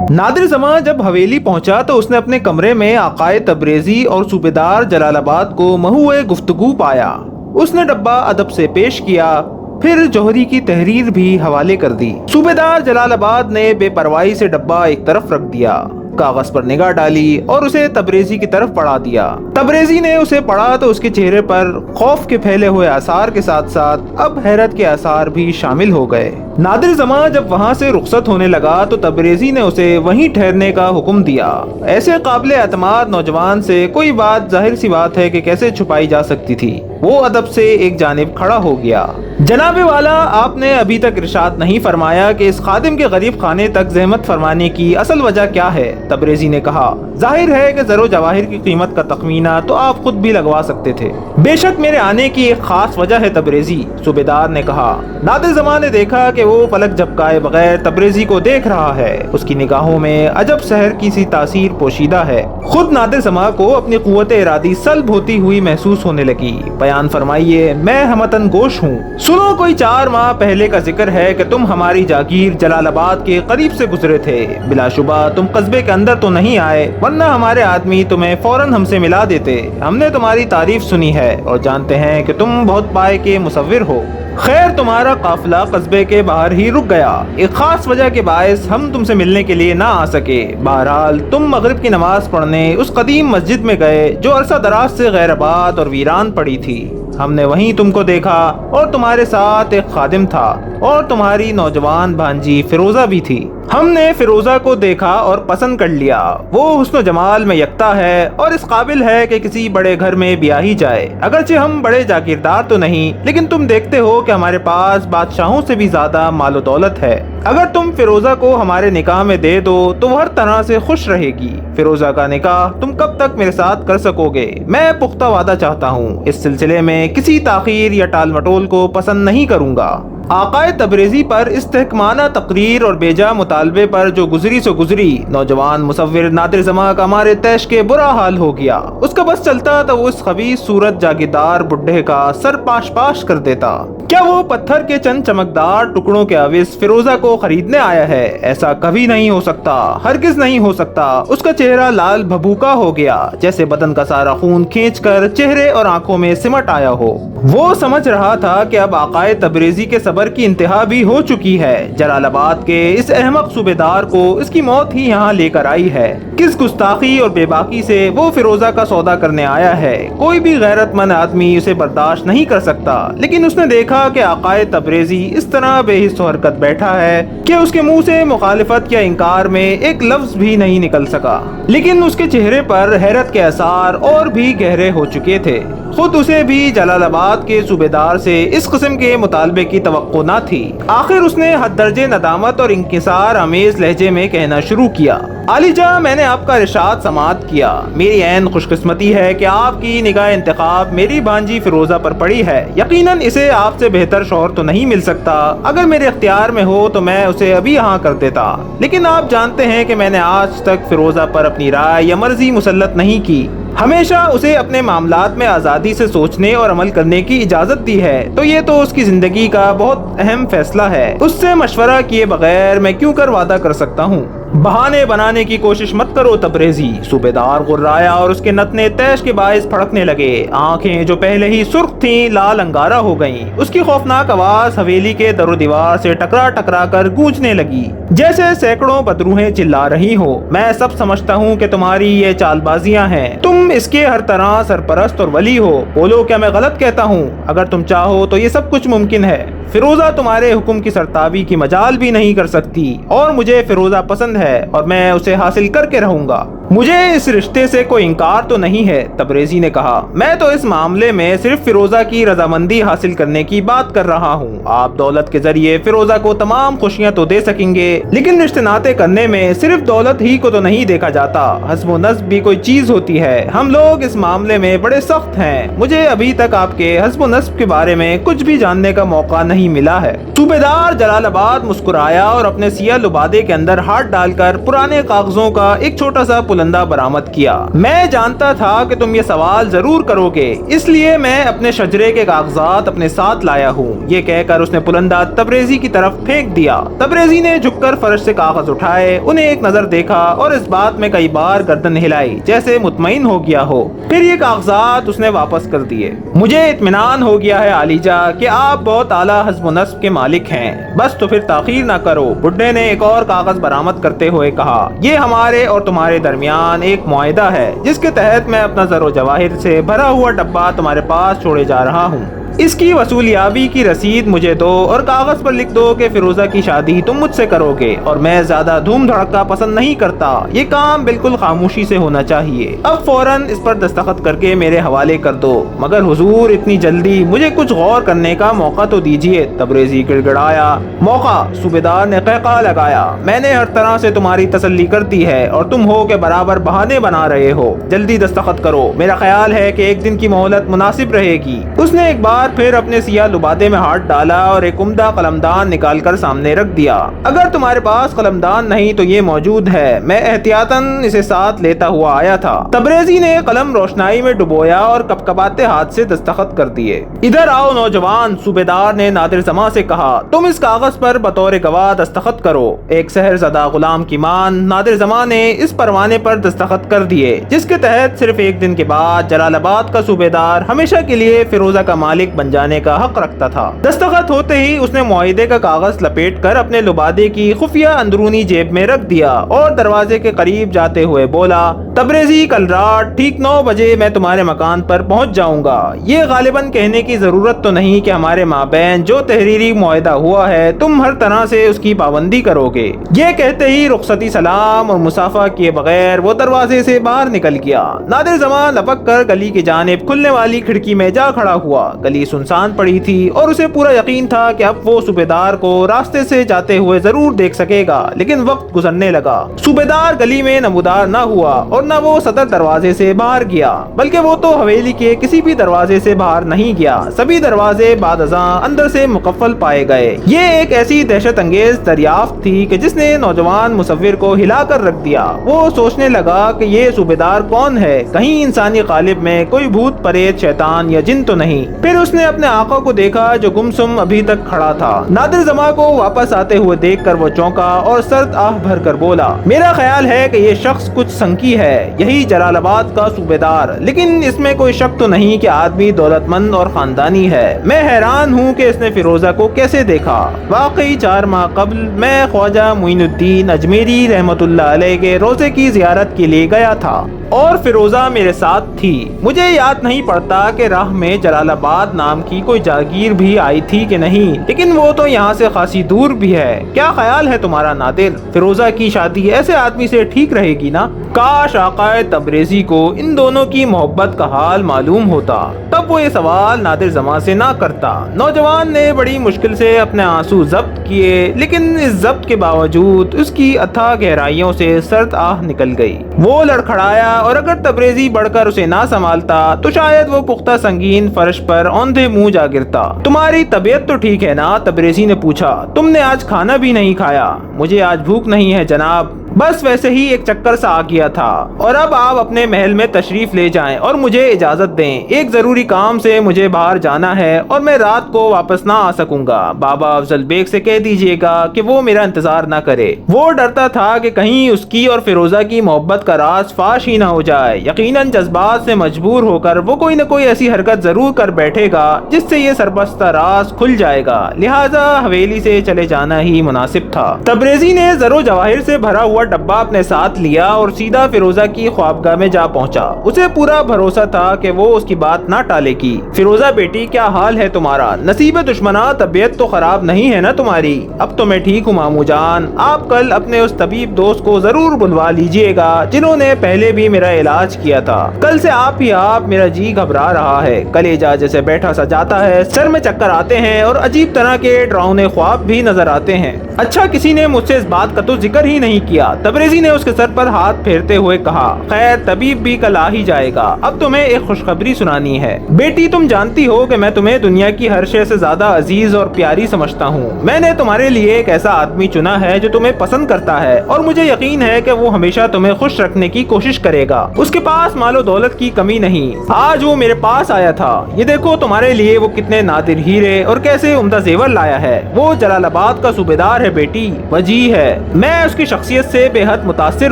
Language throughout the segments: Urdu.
نادر زماں جب حویلی پہنچا تو اس نے اپنے کمرے میں آقائے تبریزی اور صوبیدار جلال آباد کو محوِ گفتگو پایا۔ اس نے ڈبہ ادب سے پیش کیا، پھر جوہری کی تحریر بھی حوالے کر دی۔ صوبیدار جلال آباد نے بے پرواہی سے ڈبہ ایک طرف رکھ دیا، کاغذ پر نگاہ ڈالی اور اسے تبریزی کی طرف پڑھا دیا۔ تبریزی نے اسے پڑھا تو اس کے چہرے پر خوف کے پھیلے ہوئے آثار کے ساتھ ساتھ اب حیرت کے آثار بھی شامل ہو گئے۔ نادر زماں جب وہاں سے رخصت ہونے لگا تو تبریزی نے اسے وہیں ٹھہرنے کا حکم دیا۔ ایسے قابل اعتماد نوجوان سے کوئی بات ظاہر سی بات ہے کہ کیسے چھپائی جا سکتی تھی۔ وہ ادب سے ایک جانب کھڑا ہو گیا۔ جناب والا، آپ نے ابھی تک ارشاد نہیں فرمایا کہ اس خادم کے غریب خانے تک زحمت فرمانے کی اصل وجہ کیا ہے؟ تبریزی نے کہا۔ ظاہر ہے کہ زر و جواہر کی قیمت کا تخمینہ تو آپ خود بھی لگوا سکتے تھے۔ بے شک میرے آنے کی ایک خاص وجہ ہے تبریزی، صوبیدار نے کہا۔ نادر زماں نے دیکھا کہ وہ پلک جھپکائے بغیر تبریزی کو دیکھ رہا ہے۔ اس کی نگاہوں میں عجب سحر کی سی تاثیر پوشیدہ ہے۔ خود نادر زماں کو اپنی قوت ارادی سلب ہوتی ہوئی محسوس ہونے لگی۔ بیان فرمائیے، میں ہمتن گوش ہوں۔ سنو، کوئی 4 ماہ پہلے کا ذکر ہے کہ تم ہماری جاگیر جلال آباد کے قریب سے گزرے تھے۔ بلا شبہ تم قصبے کے اندر تو نہیں آئے، ورنہ ہمارے آدمی تمہیں فوراً ہم سے ملا دیتے۔ ہم نے تمہاری تعریف سنی ہے اور جانتے ہیں کہ تم بہت پائے کے مصور ہو۔ خیر، تمہارا قافلہ قصبے کے باہر ہی رک گیا۔ ایک خاص وجہ کے باعث ہم تم سے ملنے کے لیے نہ آ سکے۔ بہرحال تم مغرب کی نماز پڑھنے اس قدیم مسجد میں گئے جو عرصہ دراز سے غیر آباد اور ویران پڑی تھی۔ ہم نے وہیں تم کو دیکھا اور تمہارے ساتھ ایک خادم تھا اور تمہاری نوجوان بھانجی فیروزہ بھی تھی۔ ہم نے فیروزہ کو دیکھا اور پسند کر لیا۔ وہ حسن و جمال میں یکتا ہے اور اس قابل ہے کہ کسی بڑے گھر میں بیاہی جائے۔ اگرچہ ہم بڑے جاگیردار تو نہیں، لیکن تم دیکھتے ہو کہ ہمارے پاس بادشاہوں سے بھی زیادہ مال و دولت ہے۔ اگر تم فیروزہ کو ہمارے نکاح میں دے دو تو وہ ہر طرح سے خوش رہے گی۔ فیروزہ کا نکاح تم کب تک میرے ساتھ کر سکو گے؟ میں پختہ وعدہ چاہتا ہوں، اس سلسلے میں کسی تاخیر یا ٹال مٹول کو پسند نہیں کروں گا۔ آقائے تبریزی پر استحکمانہ تقریر اور بیجا مطالبے پر جو گزری سو گزری، نوجوان مصور نادر زماں کا مارے تیش کے برا حال ہو گیا۔ اس کا بس چلتا تو وہ اس خبیث صورت جاگیردار بڈھے کا سر پاش پاش کر دیتا۔ کیا وہ پتھر کے چند چمکدار ٹکڑوں کے عوض فیروزہ کو خریدنے آیا ہے؟ ایسا کبھی نہیں ہو سکتا، ہرگز نہیں ہو سکتا۔ اس کا چہرہ لال بھبوکا ہو گیا، جیسے بدن کا سارا خون کھینچ کر چہرے اور آنکھوں میں سمٹ آیا ہو۔ وہ سمجھ رہا تھا کہ اب آقائے تبریزی کے صبر کی انتہا بھی ہو چکی ہے۔ جلال آباد کے اس احمق صوبیدار کو اس کی موت ہی یہاں لے کر آئی ہے۔ کس گستاخی اور بے باکی سے وہ فیروزہ کا سودا کرنے آیا ہے؟ کوئی بھی غیرت مند آدمی اسے برداشت نہیں کر سکتا، لیکن اس نے دیکھا کہ آقائے تبریزی اس طرح بے حس و حرکت بیٹھا ہے کہ اس کے منہ سے مخالفت یا انکار میں ایک لفظ بھی نہیں نکل سکا۔ لیکن اس کے چہرے پر حیرت کے آثار اور بھی گہرے ہو چکے تھے۔ خود اسے بھی جلال آباد کے صوبیدار سے اس قسم کے مطالبے کی توقع نہ تھی۔ آخر اس نے حد درجے ندامت اور انکسار آمیز لہجے میں کہنا شروع کیا۔ عالی جاں، میں نے آپ کا ارشاد سماعت کیا۔ میری عین خوش قسمتی ہے کہ آپ کی نگاہ انتخاب میری بھانجی فیروزہ پر پڑی ہے۔ یقیناً اسے آپ سے بہتر شوہر تو نہیں مل سکتا۔ اگر میرے اختیار میں ہو تو میں اسے ابھی یہاں کر دیتا، لیکن آپ جانتے ہیں کہ میں نے آج تک فیروزہ پر اپنی رائے یا مرضی مسلط نہیں کی۔ ہمیشہ اسے اپنے معاملات میں آزادی سے سوچنے اور عمل کرنے کی اجازت دی ہے، تو یہ تو اس کی زندگی کا بہت اہم فیصلہ ہے۔ اس سے مشورہ کیے بغیر میں کیوں کر وعدہ کر سکتا ہوں؟ بہانے بنانے کی کوشش مت کرو تبریزی۔ صوبیدار غرایا اور اس کے نتنے تیش کے باعث پھڑکنے لگے۔ آنکھیں جو پہلے ہی سرخ تھیں لال انگارہ ہو گئیں۔ اس کی خوفناک آواز حویلی کے در و دیوار سے ٹکرا ٹکرا کر گونجنے لگی، جیسے سینکڑوں بدروہیں چلا رہی ہو۔ میں سب سمجھتا ہوں کہ تمہاری یہ چال بازیاں ہیں۔ تم اس کے ہر طرح سرپرست اور ولی ہو۔ بولو، کیا میں غلط کہتا ہوں؟ اگر تم چاہو تو یہ سب کچھ ممکن ہے۔ فیروزہ تمہارے حکم کی سرتابی کی مجال بھی نہیں کر سکتی، اور مجھے فیروزہ پسند ہے اور میں اسے حاصل کر کے رہوں گا۔ مجھے اس رشتے سے کوئی انکار تو نہیں ہے، تبریزی نے کہا۔ میں تو اس معاملے میں صرف فیروزہ کی رضامندی حاصل کرنے کی بات کر رہا ہوں۔ آپ دولت کے ذریعے فیروزہ کو تمام خوشیاں تو دے سکیں گے، لیکن رشتے ناطے کرنے میں صرف دولت ہی کو تو نہیں دیکھا جاتا، حسب و نسب بھی کوئی چیز ہوتی ہے۔ ہم لوگ اس معاملے میں بڑے سخت ہیں۔ مجھے ابھی تک آپ کے حسب و نسب کے بارے میں کچھ بھی جاننے کا موقع نہیں ملا ہے۔ صوبیدار جلال آباد مسکرایا اور اپنے سیاہ لبادے کے اندر ہاتھ ڈال کر پرانے کاغذوں کا ایک چھوٹا سا پلندہ برآمد کیا۔ میں جانتا تھا کہ تم یہ سوال ضرور کرو گے، اس لیے میں اپنے شجرے کے کاغذات اپنے ساتھ لایا ہوں۔ یہ کہہ کر اس نے پلندہ تبریزی کی طرف پھینک دیا۔ تبریزی نے جھک کر فرش سے کاغذ اٹھائے، انہیں ایک نظر دیکھا اور اس بات میں کئی بار گردن ہلائی جیسے مطمئن ہو گیا ہو، پھر یہ کاغذات اس نے واپس کر دیے۔ مجھے اطمینان ہو گیا ہے عالیجا کہ آپ بہت اعلیٰ حسب و نسب کے مالک ہیں، بس تو پھر تاخیر نہ کرو۔ بڈھے نے ایک اور کاغذ برآمد کرتے ہوئے کہا، یہ ہمارے اور تمہارے درمیان ایک معاہدہ ہے جس کے تحت میں اپنا زر و جواہر سے بھرا ہوا ڈبہ تمہارے پاس چھوڑے جا رہا ہوں۔ اس کی وصولیابی کی رسید مجھے دو اور کاغذ پر لکھ دو کہ فیروزہ کی شادی تم مجھ سے کرو گے، اور میں زیادہ دھوم دھڑکا پسند نہیں کرتا، یہ کام بالکل خاموشی سے ہونا چاہیے۔ اب فوراً اس پر دستخط کر کے میرے حوالے کر دو، مگر حضور اتنی جلدی مجھے کچھ غور کرنے کا موقع تو دیجیے۔ تبریزی گڑ گڑایا۔ موقع؟ صوبیدار نے قہقہہ لگایا، میں نے ہر طرح سے تمہاری تسلی کر دی ہے اور تم ہو کہ برابر بہانے بنا رہے ہو۔ جلدی دستخط کرو، میرا خیال ہے کہ ایک دن کی مہلت مناسب رہے گی۔ اس نے ایک بار پھر اپنے سیاہ لبادے میں ہاتھ ڈالا اور ایک عمدہ قلمدان نکال کر سامنے رکھ دیا۔ اگر تمہارے پاس قلمدان نہیں تو یہ موجود ہے، میں احتیاطاً اسے ساتھ لیتا ہوا آیا تھا۔ تبریزی نے قلم روشنائی میں ڈبویا اور کپکپاتے ہاتھ سے دستخط کر دیے۔ ادھر آؤ نوجوان، صوبیدار نے نادر زماں سے کہا، تم اس کاغذ پر بطور گواہ دستخط کرو۔ ایک سحر زدہ غلام کی مان نادر زماں نے اس پروانے پر دستخط کر دیے، جس کے تحت صرف ایک دن کے بعد جلال آباد کا صوبیدار ہمیشہ کے لیے فیروزہ کا مالک بن جانے کا حق رکھتا تھا۔ دستخط ہوتے ہی اس نے معاہدے کا کاغذ لپیٹ کر اپنے لبادے کی خفیہ اندرونی جیب میں رکھ دیا اور دروازے کے قریب جاتے ہوئے بولا، تبریزی کل رات ٹھیک 9 بجے میں تمہارے مکان پر پہنچ جاؤں گا۔ یہ غالباً کہنے کی ضرورت تو نہیں کہ ہمارے مابین جو تحریری معاہدہ ہوا ہے تم ہر طرح سے اس کی پابندی کرو گے۔ یہ کہتے ہی رخصتی سلام اور مصافحہ کیے بغیر وہ دروازے سے باہر نکل گیا۔ نادر زماں لپک کر گلی کی جانب کھلنے والی کھڑکی میں جا کھڑا ہوا۔ گلی سنسان پڑی تھی اور اسے پورا یقین تھا کہ اب وہ صوبیدار کو راستے سے جاتے ہوئے ضرور دیکھ سکے گا، لیکن وقت گزرنے لگا۔ صوبیدار گلی میں نمودار نہ ہوا اور نہ وہ صدر دروازے سے باہر گیا، بلکہ وہ تو حویلی کے کسی بھی دروازے سے باہر نہیں گیا۔ سبھی دروازے بعد ازاں اندر سے مقفل پائے گئے۔ یہ ایک ایسی دہشت انگیز دریافت تھی کہ جس نے نوجوان مصور کو ہلا کر رکھ دیا۔ وہ سوچنے لگا کہ یہ صوبیدار کون ہے، کہیں انسانی قالب میں کوئی بھوت پریت شیطان یا جن تو نہیں۔ پھر اس نے اپنے آقا کو دیکھا جو گمسم ابھی تک کھڑا تھا۔ نادر زماں کو واپس آتے ہوئے دیکھ کر وہ چونکا اور سرد آہ بھر کر بولا، میرا خیال ہے کہ یہ شخص کچھ سنکی ہے، یہی جلال آباد کا صوبیدار، لیکن اس میں کوئی شک تو نہیں کہ آدمی دولت مند اور خاندانی ہے۔ میں حیران ہوں کہ اس نے فیروزہ کو کیسے دیکھا۔ واقعی 4 ماہ قبل میں خواجہ معین الدین اجمیری رحمت اللہ علیہ کے روضے کی زیارت کے لیے گیا تھا اور فیروزہ میرے ساتھ تھی۔ مجھے یاد نہیں پڑتا کہ راہ میں جلال آباد نام کی کوئی جاگیر بھی آئی تھی کہ نہیں، لیکن وہ تو یہاں سے خاصی دور بھی ہے۔ کیا خیال ہے تمہارا نادر؟ فیروزہ کی شادی ایسے آدمی سے ٹھیک رہے گی نا؟ کاش آقا تبریزی کو ان دونوں کی محبت کا حال معلوم ہوتا، تب وہ یہ سوال نادر زماں سے نہ کرتا۔ نوجوان نے بڑی مشکل سے اپنے آنسو ضبط کیے، لیکن اس ضبط کے باوجود اس کی اتھاہ گہرائیوں سے سرد آہ نکل گئی۔ وہ لڑکھڑایا اور اگر تبریزی بڑھ کر اسے نہ سنبھالتا تو شاید وہ پختہ سنگین فرش پر اوندھے منہ جا گرتا۔ تمہاری طبیعت تو ٹھیک ہے نا؟ تبریزی نے پوچھا۔ تم نے آج کھانا بھی نہیں کھایا؟ مجھے آج بھوک نہیں ہے جناب، بس ویسے ہی ایک چکر سا آ گیا تھا۔ اور اب آپ اپنے محل میں تشریف لے جائیں اور مجھے اجازت دیں، ایک ضروری کام سے مجھے باہر جانا ہے اور میں رات کو واپس نہ آ سکوں گا۔ بابا افضل بیگ سے کہہ دیجیے گا کہ وہ میرا انتظار نہ کرے۔ وہ ڈرتا تھا کہ کہیں اس کی اور فیروزہ کی محبت کا راز فاش ہی نہ ہو جائے۔ یقیناً جذبات سے مجبور ہو کر وہ کوئی نہ کوئی ایسی حرکت ضرور کر بیٹھے گا جس سے یہ سربستہ راز کھل جائے گا، لہٰذا حویلی سے چلے جانا ہی مناسب تھا۔ تبریزی نے زر و جواہر سے بھرا ہوا ڈبہ اپنے ساتھ لیا اور سیدھا فیروزہ کی خوابگاہ میں جا پہنچا۔ اسے پورا بھروسہ تھا کہ وہ اس کی بات نہ ٹالے گی۔ فیروزہ بیٹی، کیا حال ہے تمہارا؟ نصیب دشمنا، طبیعت تو خراب نہیں ہے نا تمہاری؟ اب تو میں ٹھیک ہوں ماموں جان، آپ کل اپنے اس طبیب دوست کو ضرور بلوا لیجئے گا جنہوں نے پہلے بھی میرا علاج کیا تھا۔ کل سے آپ ہی آپ، میرا جی گھبرا رہا ہے، کلیجہ جیسے بیٹھا سا جاتا ہے، سر میں چکر آتے ہیں اور عجیب طرح کے ڈراؤنے خواب بھی نظر آتے ہیں۔ اچھا، کسی نے مجھ سے اس بات کا تو ذکر ہی نہیں کیا۔ تبریزی نے اس کے سر پر ہاتھ پھیرتے ہوئے کہا، خیر طبیب بھی کل آ ہی جائے گا، اب تمہیں ایک خوشخبری سنانی ہے۔ بیٹی تم جانتی ہو کہ میں تمہیں دنیا کی ہر شے سے زیادہ عزیز اور پیاری سمجھتا ہوں۔ میں نے تمہارے لیے ایک ایسا آدمی چنا ہے جو تمہیں پسند کرتا ہے اور مجھے یقین ہے کہ وہ ہمیشہ تمہیں خوش رکھنے کی کوشش کرے گا۔ اس کے پاس مال و دولت کی کمی نہیں۔ آج وہ میرے پاس آیا تھا، یہ دیکھو تمہارے لیے وہ کتنے نادر ہیرے اور کیسے عمدہ زیور لایا ہے۔ وہ جلال آباد کا صوبیدار ہے بیٹی، وجیح ہے، میں اس کی شخصیت سے بے حد متاثر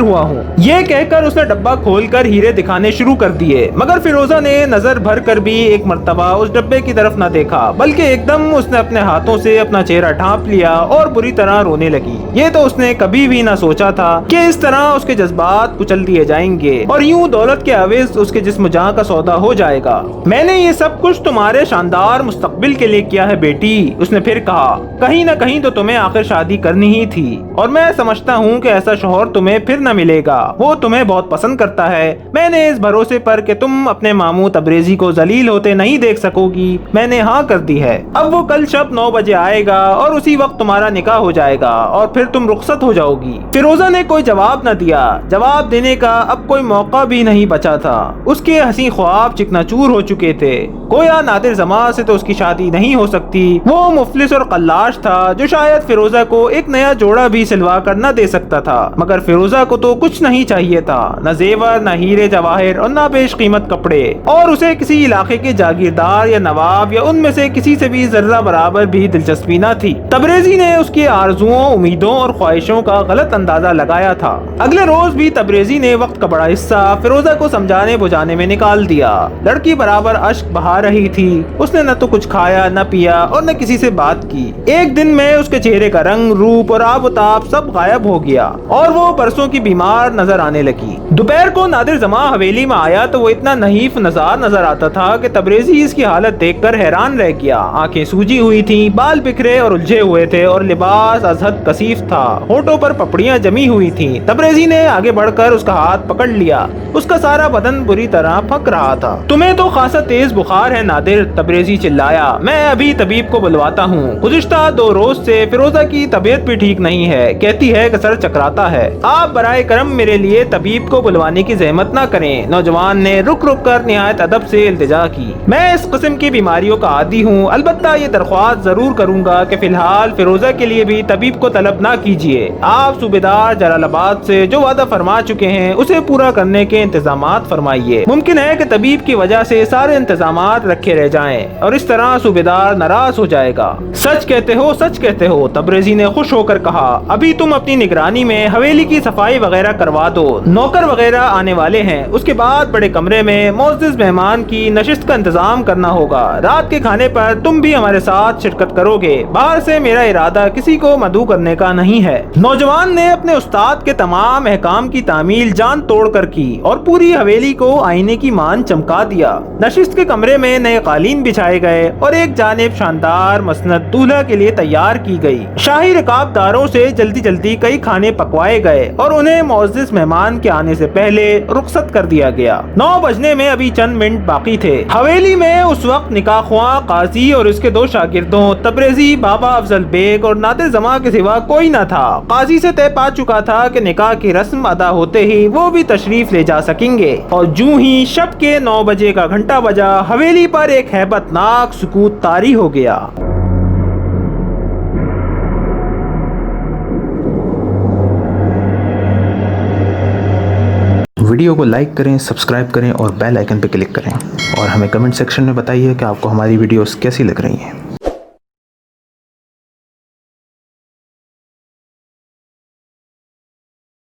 ہوا ہوں۔ یہ کہہ کر اس نے ڈبہ کھول کر ہیرے دکھانے شروع کر دیے، مگر فیروزہ نے نظر بھر کر بھی ایک مرتبہ اس ڈبے کی طرف نہ دیکھا، بلکہ ایک دم اس نے اپنے ہاتھوں سے اپنا چہرہ ڈھانپ لیا اور بری طرح رونے لگی۔ یہ تو اس نے کبھی بھی نہ سوچا تھا کہ اس طرح اس کے جذبات کچل دیے جائیں گے اور یوں دولت کے عوض اس کے جسم جاں کا سودا ہو جائے گا۔ میں نے یہ سب کچھ تمہارے شاندار مستقبل کے لیے کیا ہے بیٹی، اس نے پھر کہا، کہیں نہ کہیں تو تمہیں آخر شادی کرنی ہی تھی اور میں سمجھتا ہوں کہ ایسا شوہر تمہیں پھر نہ ملے گا۔ وہ تمہیں بہت پسند کرتا ہے۔ میں نے اس بھروسے پر کہ تم اپنے ماموں تبریزی کو ذلیل ہوتے نہیں دیکھ سکو گی، میں نے ہاں کر دی ہے۔ اب وہ کل شب 9 بجے آئے گا اور اسی وقت تمہارا نکاح ہو جائے گا اور پھر تم رخصت ہو جاؤ گی۔ فیروزہ نے کوئی جواب نہ دیا، جواب دینے کا اب کوئی موقع بھی نہیں بچا تھا۔ اس کے حسین خواب چکناچور ہو چکے تھے۔ گویا نادر زماں سے تو اس کی شادی نہیں ہو سکتی۔ وہ مفلس اور قلاش تھا جو شاید فیروزہ کو ایک نیا جوڑا بھی سلوا کر نہ دے سکتا تھا، مگر فیروزہ کو تو کچھ نہیں چاہیے تھا، نہ زیور، نہ ہیرے جواہر اور نہ بیش قیمت کپڑے، اور اسے کسی علاقے کے جاگیردار یا نواب یا ان میں سے کسی سے بھی ذرہ برابر بھی دلچسپی نہ تھی۔ تبریزی نے اس کی آرزوؤں، امیدوں اور خواہشوں کا غلط اندازہ لگایا تھا۔ اگلے روز بھی تبریزی نے وقت کا بڑا حصہ فیروزہ کو سمجھانے بجھانے میں نکال دیا۔ لڑکی برابر اشک بہا رہی تھی، اس نے نہ تو کچھ کھایا نہ پیا اور نہ کسی سے بات کی۔ ایک دن میں اس کے چہرے کا رنگ، روپ اور آب و تاب سب غائب ہو گیا اور وہ برسوں کی بیمار نظر آنے لگی۔ دوپہر کو نادر زماں حویلی میں آیا تو وہ اتنا نحیف نظر آتا تھا کہ تبریزی اس کی حالت دیکھ کر حیران رہ گیا۔ آنکھیں سوجی ہوئی تھیں، بال بکھرے اور الجھے ہوئے تھے اور لباس از حد کثیف تھا، ہونٹوں پر پپڑیاں جمی ہوئی تھیں۔ تبریزی نے آگے بڑھ کر اس کا ہاتھ پکڑ لیا، اس کا سارا بدن بری طرح پھک رہا تھا۔ تمہیں تو خاصا تیز بخار ہے نادر، تبریزی چلایا، میں ابھی طبیب کو بلواتا ہوں۔ گزشتہ 2 روز سے فیروزہ کی طبیعت بھی ٹھیک نہیں ہے، کہتی ہے کہ سر چکراتا ہے۔ آپ برائے کرم میرے لیے طبیب کو بلوانے کی زحمت نہ کریں۔ نوجوان نے رک کر نہایت ادب سے التجا کی، میں اس قسم کی بیماریوں کا عادی ہوں، البتہ یہ درخواست ضرور کروں گا کہ فی الحال فیروزہ کے لیے بھی طبیب کو طلب نہ کیجیے۔ آپ صوبیدار جلال آباد سے جو وعدہ فرما چکے ہیں اسے پورا کرنے کے انتظامات فرمائیے۔ ممکن ہے کہ طبیب کی وجہ سے سارے انتظامات رکھے رہ جائیں اور اس طرح صوبیدار ناراض ہو جائے گا۔ سچ کہتے ہو، سچ کہتے ہو، تبریزی نے خوش ہو کر کہا۔ ابھی تم اپنی نگرانی میں حویلی کی صفائی وغیرہ کروا دو، نوکر وغیرہ آنے والے ہیں، اس کے بعد بڑے کمرے میں معزز مہمان کی نشست کا انتظام کرنا ہوگا۔ رات کے کھانے پر تم بھی ہمارے ساتھ شرکت کرو گے۔ باہر سے میرا ارادہ کسی کو مدعو کرنے کا نہیں ہے۔ نوجوان نے اپنے استاد کے تمام احکام کی تعمیل جان توڑ کر کی اور پوری حویلی کو آئینے کی مان چمکا دیا۔ نشست کے کمرے میں نئے قالین بچھائے گئے اور ایک جانب شاندار مسند دولہا کے لیے تیار کی گئی۔ شاہی رکابداروں سے جلدی کئی کھانے پکوائے گئے اور انہیں معزز مہمان کے آنے سے پہلے رخصت کر دیا گیا۔ 9 بجنے میں ابھی چند منٹ باقی تھے۔ حویلی میں اس وقت نکاح خواہ قاضی اور اس کے 2 شاگردوں تبریزی، بابا افضل بیگ اور نادر زماں کے سوا کوئی نہ تھا۔ قاضی سے طے پا چکا تھا کہ نکاح کی رسم ادا ہوتے ہی وہ بھی تشریف لے جا سکیں گے، اور جوں ہی شب کے 9 بجے کا گھنٹہ بجا، حویلی پر ایک ہیبت ناک سکوت طاری ہو گیا۔ ویڈیو کو لائک کریں، سبسکرائب کریں اور بیل آئیکن پہ کلک کریں، اور ہمیں کمنٹ سیکشن میں بتائیے کہ آپ کو ہماری ویڈیوز کیسی لگ رہی ہیں۔